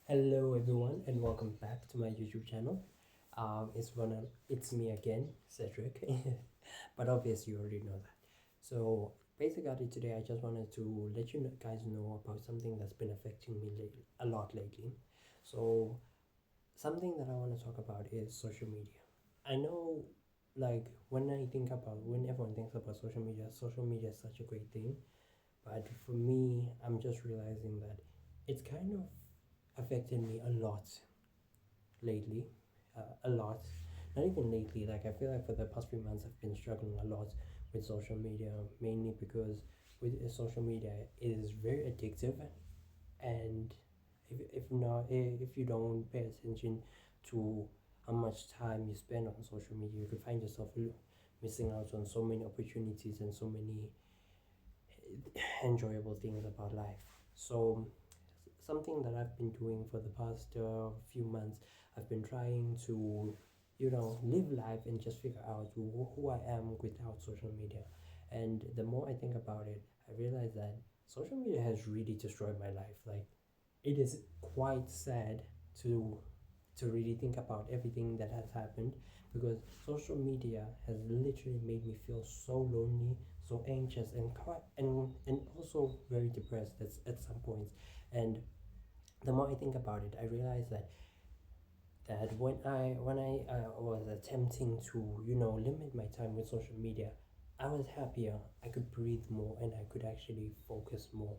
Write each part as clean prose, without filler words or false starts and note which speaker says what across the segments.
Speaker 1: Hello everyone and welcome back to my YouTube channel. It's me again, Cedric. But obviously you already know that. So basically today I just wanted to let guys know about something that's been affecting me a lot lately. So something that I want to talk about is social media. I know, like, when everyone thinks about social media is such a great thing. But for me, I'm just realizing that it's kind of affected me a lot lately. A lot. Not even lately, like, I feel like for the past few months I've been struggling a lot with social media, mainly because with social media it is very addictive. And if you don't pay attention to how much time you spend on social media, you could find yourself missing out on so many opportunities and so many enjoyable things about life. So something that I've been doing for the past few months, I've been trying to, live life and just figure out who I am without social media. And the more I think about it, I realize that social media has really destroyed my life. Like, it is quite sad to really think about everything that has happened, because social media has literally made me feel so lonely, so anxious, and also very depressed at some points. And the more I think about it, I realize that when I was attempting to limit my time with social media, I was happier. I could breathe more and I could actually focus more.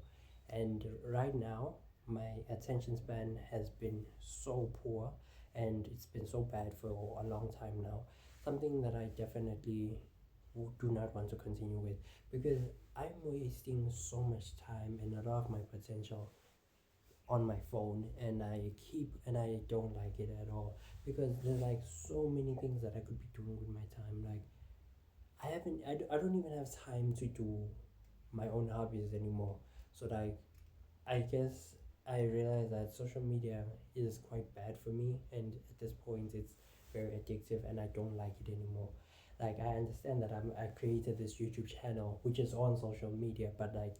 Speaker 1: And right now, my attention span has been so poor, and it's been so bad for a long time now. Something that I definitely do not want to continue with, because I'm wasting so much time and a lot of my potential on my phone, and I don't like it at all, because there's like so many things that I could be doing with my time. Like, I don't even have time to do my own hobbies anymore. So, like, I guess I realize that social media is quite bad for me, and at this point it's very addictive and I don't like it anymore. Like, I understand that I created this YouTube channel which is on social media, but like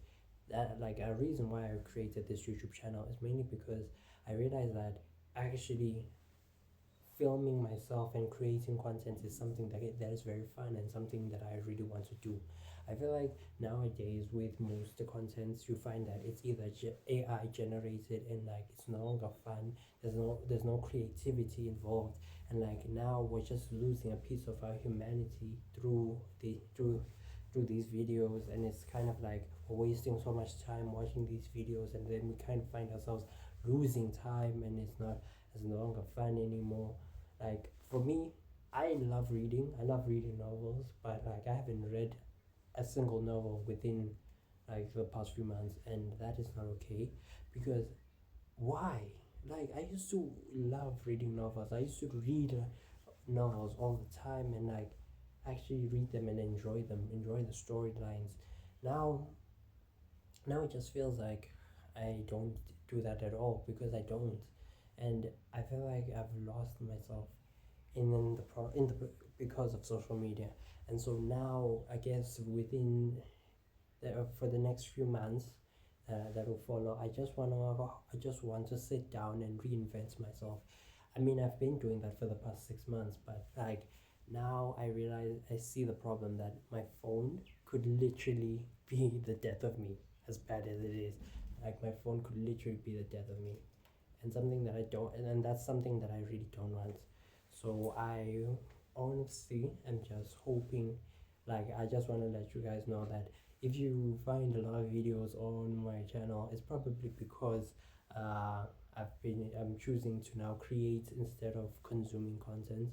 Speaker 1: a reason why I created this YouTube channel is mainly because I realized that actually filming myself and creating content is something that is very fun and something that I really want to do. I feel like nowadays with most the contents you find that it's either AI generated, and like it's no longer fun. There's no creativity involved, and like now we're just losing a piece of our humanity through these videos, and it's kind of like we're wasting so much time watching these videos, and then we kind of find ourselves losing time, and it's no longer fun anymore. Like, for me, I love reading. I love reading novels, but like I haven't read a single novel within like the past few months, and that is not okay. Because why? Like, I used to love reading novels. I used to read novels all the time, and like actually read them and enjoy the storylines. Now, now it just feels like I don't do that at all, because I don't, and I feel like I've lost myself in the because of social media. And so now I guess within for the next few months that will follow, I just want to sit down and reinvent myself. I mean, I've been doing that for the past 6 months, but like now I see the problem that my phone could literally be the death of me, as bad as it is. Like, my phone could literally be the death of me, and something that I don't, and that's something that I really don't want. So I honestly am just hoping, like, I just want to let you guys know that if you find a lot of videos on my channel, it's probably because uh, I'm choosing to now create instead of consuming content.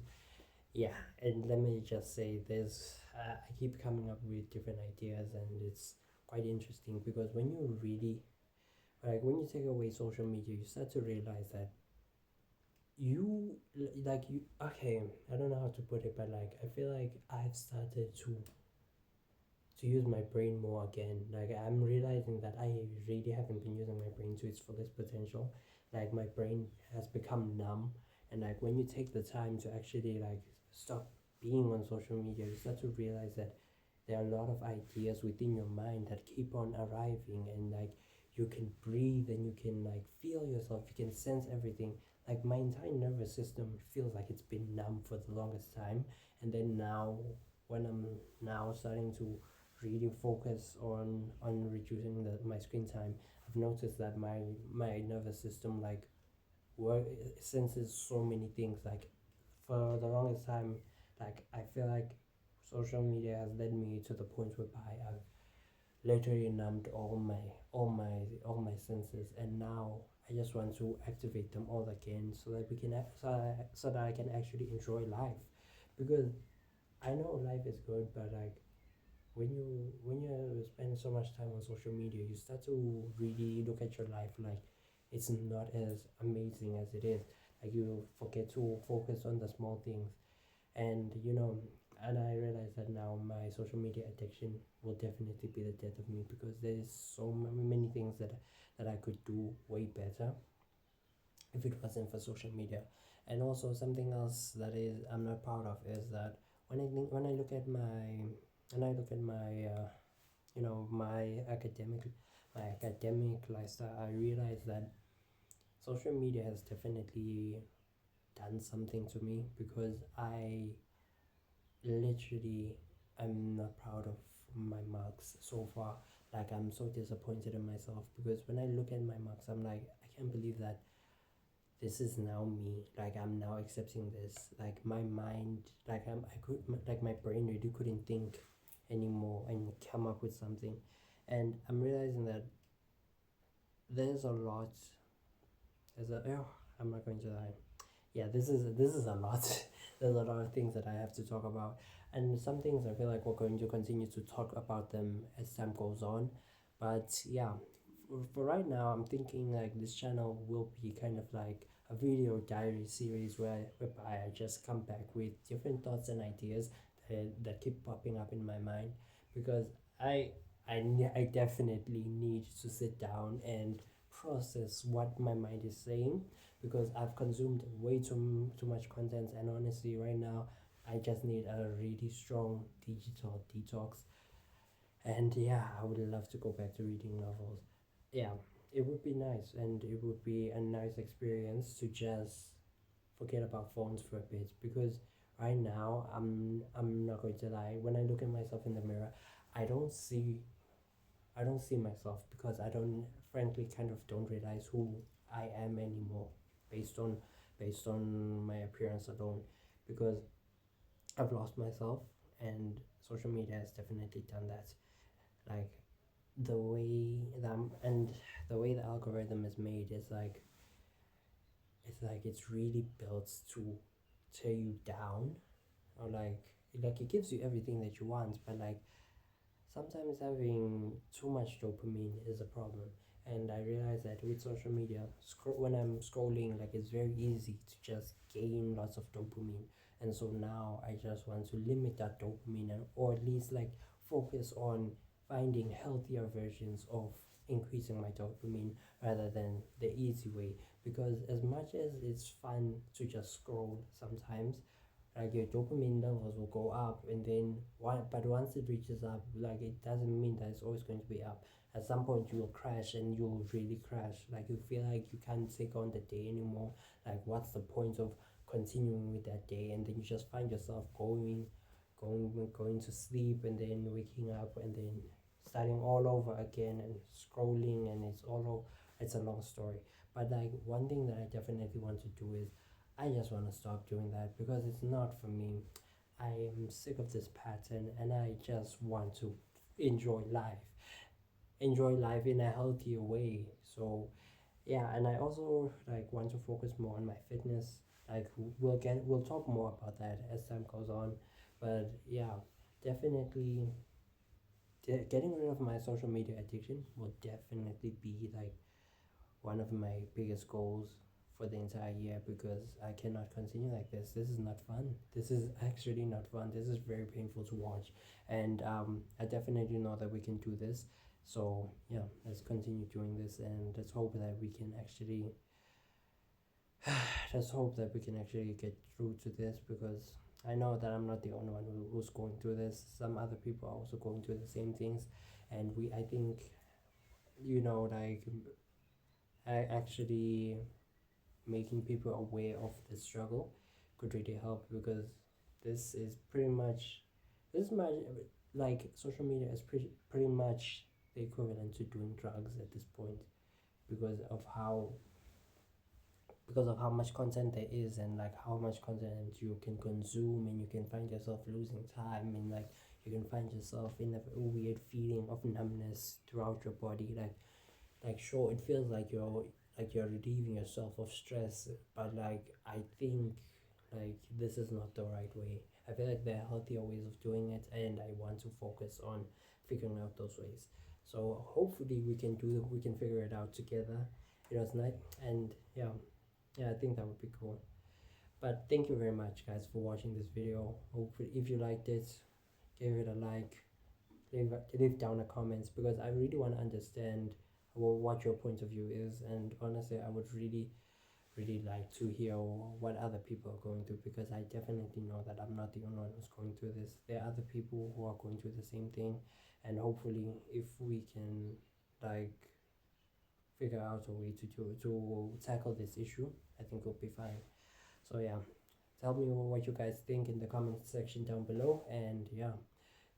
Speaker 1: Yeah, and let me just say this: I keep coming up with different ideas, and it's quite interesting, because when you really, like, when you take away social media, you start to realize that you okay, I don't know how to put it, but like I feel like I've started to use my brain more again. Like, I'm realizing that I really haven't been using my brain to its fullest potential. Like, my brain has become numb, and like when you take the time to actually like stop being on social media, you start to realize that there are a lot of ideas within your mind that keep on arriving, and like you can breathe and you can like feel yourself, you can sense everything. Like my entire nervous system feels like it's been numb for the longest time, and then now when I'm now starting to really focus on reducing my screen time, I've noticed that my nervous system like work senses so many things. Like for the longest time, like I feel like social media has led me to the point whereby I've literally numbed all my senses, and now I just want to activate them all again so that we can so that I can actually enjoy life, because I know life is good, but like when you spend so much time on social media, you start to really look at your life like it's not as amazing as it is. Like you forget to focus on the small things, and and I realize that now my social media addiction will definitely be the death of me, because there's so many things that I could do way better if it wasn't for social media. And also something else that is I'm not proud of is that when I look at my my academic lifestyle, I realize that social media has definitely done something to me, because I literally I'm not proud of my marks so far. Like I'm so disappointed in myself, because when I look at my marks, I'm like, I can't believe that this is now me. Like I'm now accepting this. Like my mind, like like my brain really couldn't think anymore and come up with something. And I'm realizing that there's a lot. I'm not going to lie. Yeah, this is a lot. There's a lot of things that I have to talk about, and some things I feel like we're going to continue to talk about them as time goes on. But yeah, for right now, I'm thinking like this channel will be kind of like a video diary series whereby I just come back with different thoughts and ideas that keep popping up in my mind, because I I definitely need to sit down and process what my mind is saying, because I've consumed way too much content, and honestly right now I just need a really strong digital detox. And yeah, I would love to go back to reading novels. Yeah, it would be nice, and it would be a nice experience to just forget about phones for a bit, because right now I'm not going to lie, when I look at myself in the mirror, I don't see I don't see myself, because I don't frankly kind of don't realize who I am anymore based on my appearance alone, because I've lost myself, and social media has definitely done that. Like the way and the way the algorithm is made is like it's really built to tear you down, or like it gives you everything that you want, but like sometimes having too much dopamine is a problem. And I realize that with social media, when I'm scrolling, like it's very easy to just gain lots of dopamine. And so now I just want to limit that dopamine, or at least like focus on finding healthier versions of increasing my dopamine rather than the easy way. Because as much as it's fun to just scroll sometimes, like your dopamine levels will go up, and then but once it reaches up, like it doesn't mean that it's always going to be up. At some point you will crash, and you'll really crash, like you feel like you can't take on the day anymore. Like what's the point of continuing with that day? And then you just find yourself going to sleep, and then waking up, and then starting all over again and scrolling, and it's a long story. But like one thing that I definitely want to do is I just want to stop doing that, because it's not for me. I am sick of this pattern, and I just want to enjoy life. Enjoy life in a healthier way. So yeah, and I also like want to focus more on my fitness. Like we'll talk more about that as time goes on. But yeah, definitely getting rid of my social media addiction will definitely be like one of my biggest goals for the entire year, because I cannot continue like this. This is not fun. This is actually not fun. This is very painful to watch, and I definitely know that we can do this. So yeah, let's continue doing this, and let's hope that we can actually get through to this, because I know that I'm not the only one who's going through this. Some other people are also going through the same things, and I think like actually making people aware of the struggle could really help, because this is pretty much this is much like social media is pretty much the equivalent to doing drugs at this point, because of how much content there is, and like how much content you can consume, and you can find yourself losing time, and like you can find yourself in a weird feeling of numbness throughout your body, like sure, it feels like you're relieving yourself of stress, but like I think like this is not the right way. I feel like there are healthier ways of doing it, and I want to focus on figuring out those ways. So hopefully we can figure it out together, tonight. And yeah, I think that would be cool. But thank you very much, guys, for watching this video. Hopefully, if you liked it, give it a like, leave down a comments, because I really want to understand what your point of view is. And honestly, I would really like to hear what other people are going through, because I definitely know that I'm not the only one who's going through this. There are other people who are going through the same thing, and hopefully, if we can like figure out a way to tackle this issue, I think we'll be fine. So yeah, tell me what you guys think in the comment section down below, and yeah,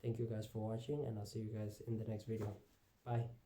Speaker 1: thank you guys for watching, and I'll see you guys in the next video. Bye.